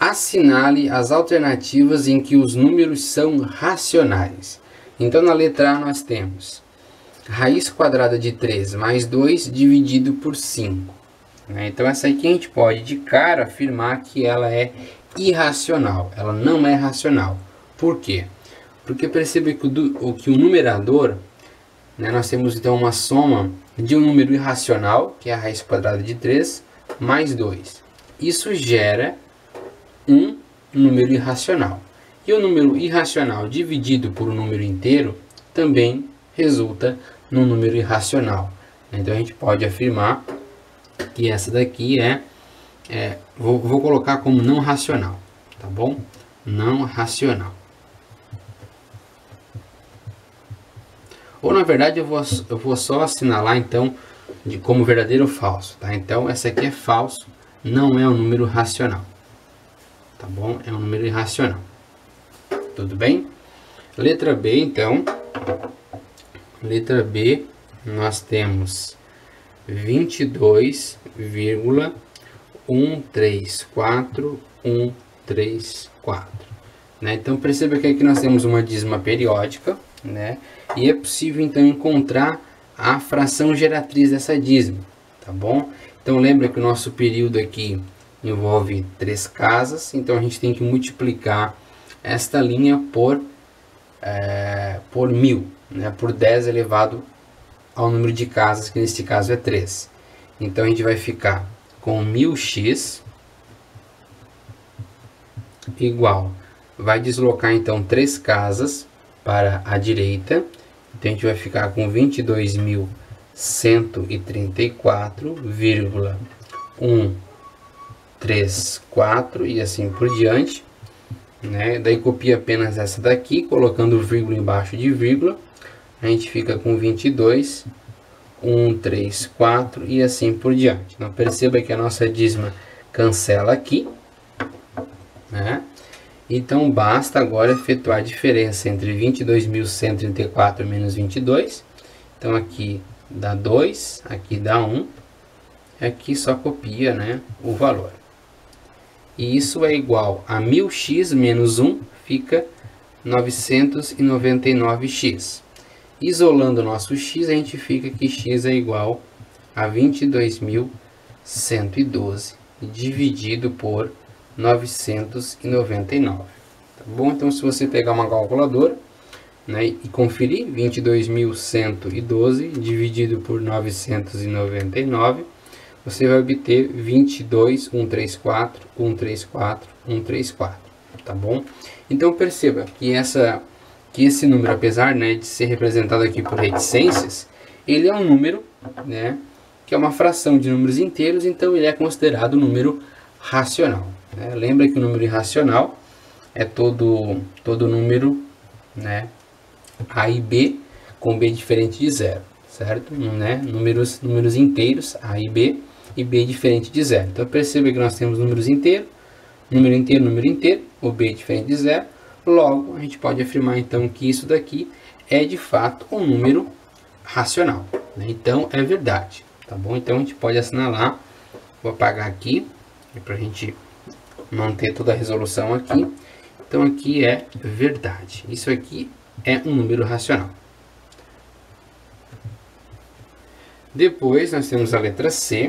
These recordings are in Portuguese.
Assinale as alternativas em que os números são racionais. Então, na letra A nós temos raiz quadrada de 3 mais 2 dividido por 5. Então, essa aqui a gente pode de cara afirmar que ela é irracional. Ela não é racional. Por quê? Porque perceba que o numerador, nós temos então uma soma de um número irracional, que é a raiz quadrada de 3, mais 2. Isso gera um número irracional. E o número irracional dividido por um número inteiro também resulta num número irracional. Então a gente pode afirmar que essa daqui vou colocar como não racional, tá bom? Não racional. Ou na verdade eu vou só assinalar então como verdadeiro ou falso, tá? Então essa aqui é falso, não é um número racional, tá bom? É um número irracional. Tudo bem? Letra B, então. Letra B, nós temos 22,134134. Então perceba que aqui nós temos uma dízima periódica, e é possível então encontrar a fração geratriz dessa dízima, tá bom? Então lembra que o nosso período aqui envolve 3 casas, então a gente tem que multiplicar esta linha por 1000, por 10 elevado ao número de casas, que neste caso é 3. Então a gente vai ficar com 1000x igual, vai deslocar então 3 casas para a direita, então a gente vai ficar com 22.134,134 e assim por diante. Daí copia apenas essa daqui, colocando vírgula embaixo de vírgula, a gente fica com 22.134 e assim por diante. Então perceba que a nossa dízima cancela aqui, Então basta agora efetuar a diferença entre 22.134 menos 22. Então aqui dá 2, aqui dá 1, aqui só copia, o valor. E isso é igual a 1000x menos 1, fica 999x. Isolando o nosso x, a gente fica que x é igual a 22.112 dividido por 999. Tá bom? Então, se você pegar uma calculadora, e conferir 22.112 dividido por 999, você vai obter 22.134,134,134, tá bom? Então perceba que esse número, apesar de ser representado aqui por reticências, ele é um número, que é uma fração de números inteiros, então ele é considerado um número racional. Lembra que o número irracional é todo número, A e B com B diferente de zero, certo? Números inteiros, A e B diferente de zero. Então perceba que nós temos números inteiros, número inteiro, o B diferente de zero. Logo, a gente pode afirmar então que isso daqui é de fato um número racional. Então é verdade, tá bom? Então a gente pode assinalar, vou apagar aqui, para a gente manter toda a resolução aqui. Então aqui é verdade. Isso aqui é um número racional. Depois nós temos a letra C.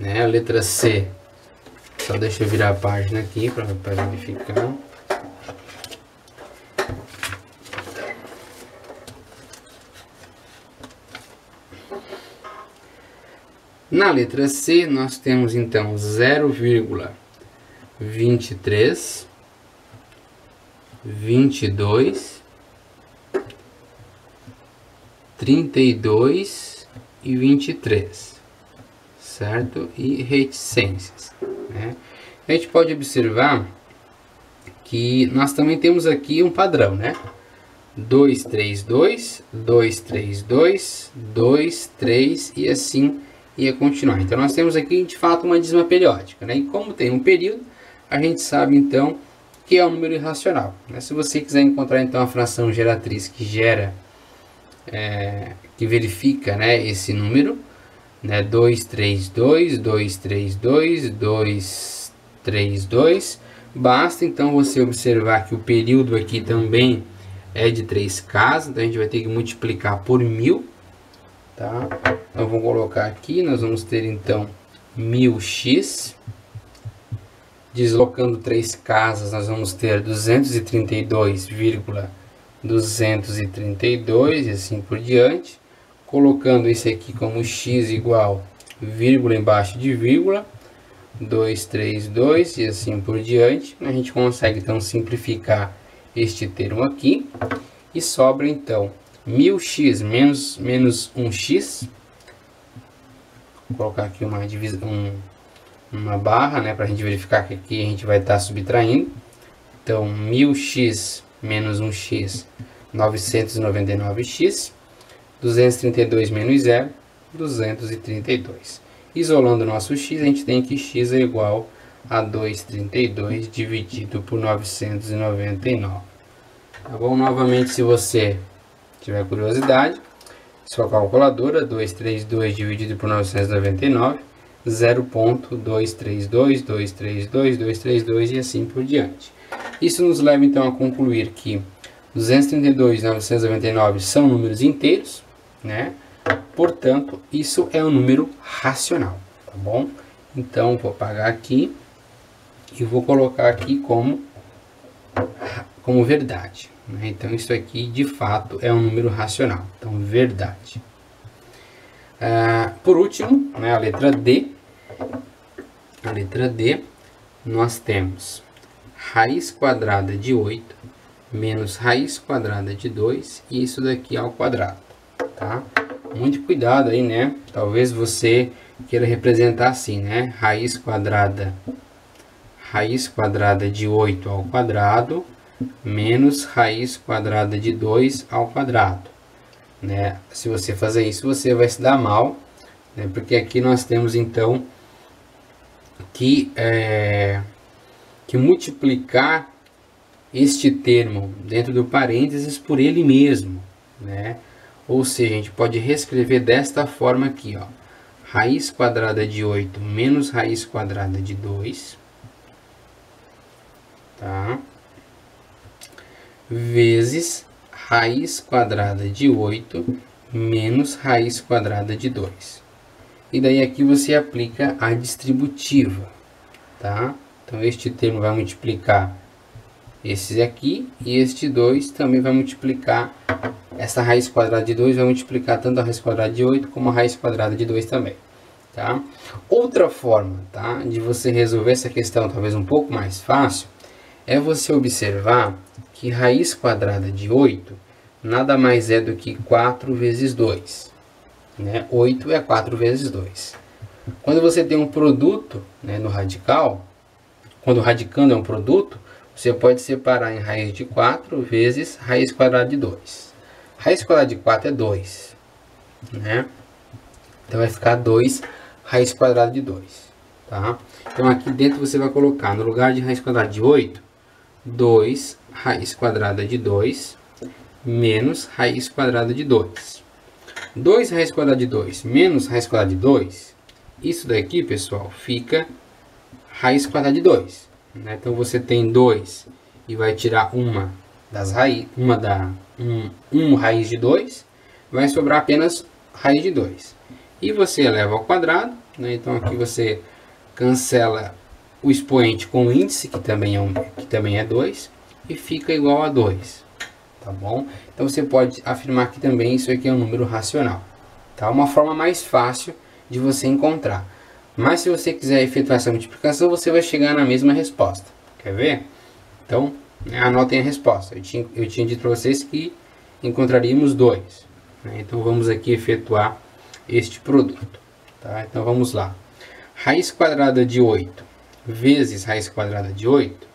A letra C, só deixa eu virar a página aqui para verificar. Na letra C, nós temos então 0,23, 22, 32 e 23, certo? E reticências, A gente pode observar que nós também temos aqui um padrão, 2, 3, 2, 2, 3, 2, 2, 3 e assim ia continuar. Então nós temos aqui de fato uma dízima periódica, E como tem um período, a gente sabe então que é um número irracional. Se você quiser encontrar então a fração geratriz que verifica esse número, né? 2, 3, 2, 2, 3, 2, 2, 3, 2. Basta então você observar que o período aqui também é de 3 casas, então a gente vai ter que multiplicar por 1000, tá? Então vou colocar aqui, nós vamos ter então 1000x, deslocando 3 casas, nós vamos ter 232,232 e assim por diante. Colocando isso aqui como x igual, vírgula embaixo de vírgula, 232 e assim por diante. A gente consegue então simplificar este termo aqui e sobra então 1000x menos 1x. Vou colocar aqui uma divisão, uma barra, né, para a gente verificar que aqui a gente vai estar subtraindo. Então 1000x menos 1x, 999x, 232 menos 0, 232. Isolando o nosso x, a gente tem que x é igual a 232 dividido por 999. Tá bom? Novamente, se você tiver curiosidade, sua calculadora, 232 dividido por 999, 0.232, 232, 232 e assim por diante. Isso nos leva então a concluir que 232 e 999 são números inteiros, né? Portanto, isso é um número racional, tá bom? Então, vou apagar aqui e vou colocar aqui como verdade, né? Então, isso aqui, de fato, é um número racional. Então, verdade. Por último, né, a letra D. A letra D, nós temos raiz quadrada de 8 menos raiz quadrada de 2 e isso daqui ao quadrado, tá? Muito cuidado aí, né? Talvez você queira representar assim, né? Raiz quadrada de 8 ao quadrado menos raiz quadrada de 2 ao quadrado, né? Se você fazer isso, você vai se dar mal, né? Porque aqui nós temos então que multiplicar este termo dentro do parênteses por ele mesmo, né? Ou seja, a gente pode reescrever desta forma aqui, ó. Raiz quadrada de 8 menos raiz quadrada de 2, tá? Vezes raiz quadrada de 8 menos raiz quadrada de 2. E daí aqui você aplica a distributiva, tá? Então este termo vai multiplicar esse aqui e este 2 também vai multiplicar, essa raiz quadrada de 2 vai multiplicar tanto a raiz quadrada de 8 como a raiz quadrada de 2 também, tá? Outra forma, tá, de você resolver essa questão talvez um pouco mais fácil é você observar que raiz quadrada de 8 nada mais é do que 4 vezes 2, né? 8 é 4 vezes 2. Quando você tem um produto, né, no radical, quando o radicando é um produto, você pode separar em raiz de 4 vezes raiz quadrada de 2. Raiz quadrada de 4 é 2, né? Então vai ficar 2 raiz quadrada de 2, tá? Então aqui dentro você vai colocar, no lugar de raiz quadrada de 8, 2 raiz quadrada de 2 menos raiz quadrada de 2. 2 raiz quadrada de 2 menos raiz quadrada de 2, isso daqui, pessoal, fica raiz quadrada de 2. Né? Então você tem 2 e vai tirar uma das raízes, raiz de 2, vai sobrar apenas raiz de 2. E você eleva ao quadrado, né? Então aqui você cancela o expoente com o índice, que também é 2, e fica igual a 2, tá bom? Então você pode afirmar que também isso aqui é um número racional, tá? Uma forma mais fácil de você encontrar. Mas se você quiser efetuar essa multiplicação, você vai chegar na mesma resposta. Quer ver? Então, anotem a resposta. Eu tinha dito para vocês que encontraríamos 2. Né? Então, vamos aqui efetuar este produto. Tá? Então, vamos lá. Raiz quadrada de 8 vezes raiz quadrada de 8,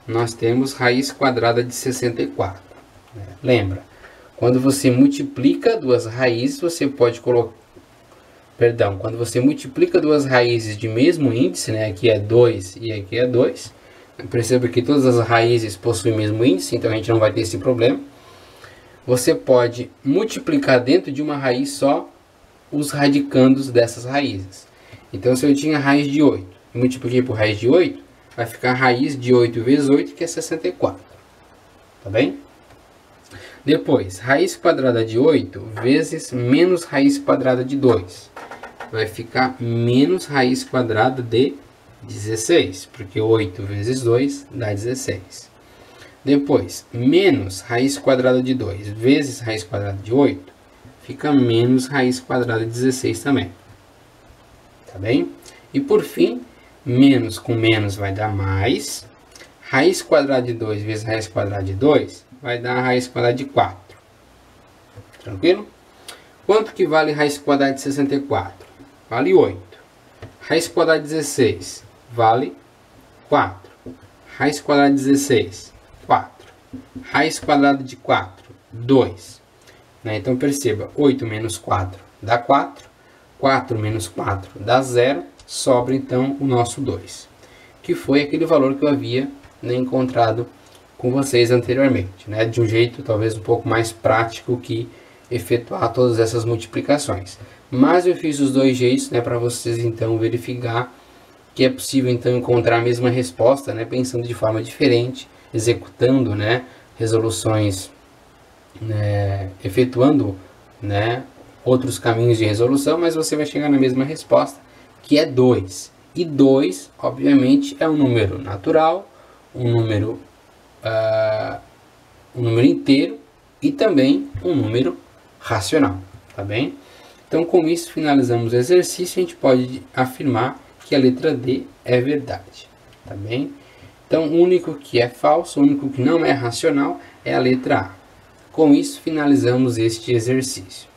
nós temos raiz quadrada de 64. Né? Lembra? Quando você multiplica duas raízes, você pode colocar... Perdão, quando você multiplica duas raízes de mesmo índice, né, aqui é 2 e aqui é 2, perceba que todas as raízes possuem o mesmo índice, então a gente não vai ter esse problema. Você pode multiplicar dentro de uma raiz só os radicandos dessas raízes. Então, se eu tinha raiz de 8 e multipliquei por raiz de 8, vai ficar raiz de 8 vezes 8, que é 64. Tá bem? Depois, raiz quadrada de 8 vezes menos raiz quadrada de 2. Vai ficar menos raiz quadrada de 16, porque 8 vezes 2 dá 16. Depois, menos raiz quadrada de 2 vezes raiz quadrada de 8, fica menos raiz quadrada de 16 também. Tá bem? E por fim, menos com menos vai dar mais. Raiz quadrada de 2 vezes raiz quadrada de 2 vai dar a raiz quadrada de 4. Tranquilo? Quanto que vale raiz quadrada de 64? Vale 8. Raiz quadrada de 16 vale 4. Raiz quadrada de 16, 4. Raiz quadrada de 4, 2. Então perceba, 8 menos 4 dá 4. 4 menos 4 dá 0. Sobra então o nosso 2. Que foi aquele valor que eu havia encontrado com vocês anteriormente. De um jeito talvez um pouco mais prático que efetuar todas essas multiplicações. Mas eu fiz os dois jeitos para vocês então verificar que é possível então encontrar a mesma resposta, pensando de forma diferente, executando resoluções, efetuando outros caminhos de resolução, mas você vai chegar na mesma resposta, que é 2. E 2, obviamente, é um número natural, um número inteiro e também um número racional, tá bem? Então, com isso, finalizamos o exercício. A gente pode afirmar que a letra D é verdade, tá bem? Então, o único que é falso, o único que não é racional, é a letra A. Com isso, finalizamos este exercício.